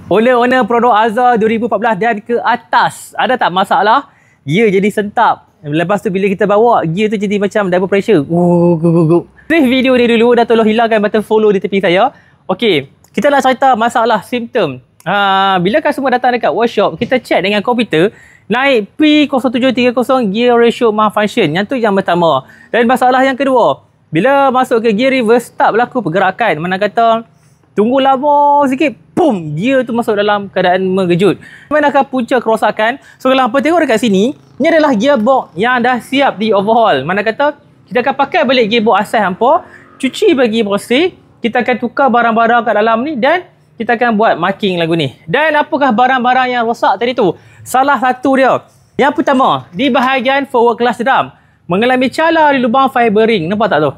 Owner produk Azhar 2014 dan ke atas, ada tak masalah? Gear jadi sentap. Lepas tu bila kita bawa, gear tu jadi macam double pressure. Save video ni dulu, dah tolong hilangkan button follow di tepi saya. Okey, kita nak cerita masalah simptom. Bila customer datang dekat workshop, kita check dengan komputer, naik P0730 gear ratio malfunction. Yang tu yang pertama. Dan masalah yang kedua, bila masuk ke gear reverse, tak berlaku pergerakan. Mana kata tunggu lama sikit, boom, gear tu masuk dalam keadaan mengejut. Manakah punca kerosakan? So kalau hampa tengok dekat sini, ni adalah gearbox yang dah siap di overhaul. Mana kata kita akan pakai balik gearbox asal hampa, cuci bagi bersih, kita akan tukar barang-barang kat dalam ni dan kita akan buat marking lagu ni. Dan apakah barang-barang yang rosak tadi tu? Salah satu dia. Yang pertama, di bahagian forward clutch drum, mengalami cala di lubang fibering. Nampak tak tu?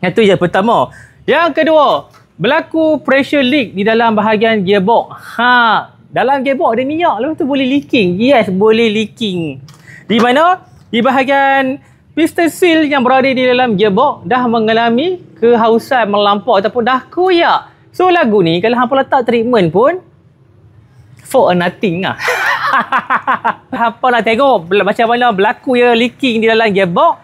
Yang tu je pertama. Yang kedua, berlaku pressure leak di dalam bahagian gearbox. Dalam gearbox ada minyak, lepas tu boleh leaking. Yes, boleh leaking. Di mana? Di bahagian piston seal yang berada di dalam gearbox dah mengalami kehausan melampau ataupun dah koyak. So lagu ni kalau hampa letak treatment pun for a nothing lah. Hampa nak tengok macam mana berlaku ya leaking di dalam gearbox.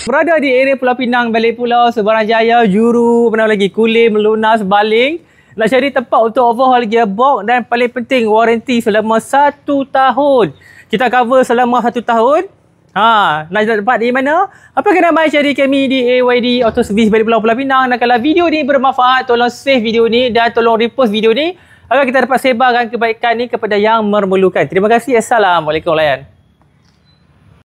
Berada di area Pulau Pinang, Balik Pulau, Sebarang Jaya, Juru, mana lagi, Kulim, Lunas, Baling. Nak cari tempat untuk overhaul gearbox dan paling penting waranti selama 1 tahun. Kita cover selama 1 tahun. Nak dapat di mana? Apa kena mai cari kami di AYD Auto Service Balik Pulau Pinang. Dan kalau video ni bermanfaat, tolong save video ni dan tolong repost video ni agar kita dapat sebarkan kebaikan ni kepada yang memerlukan. Terima kasih. Assalamualaikum layan.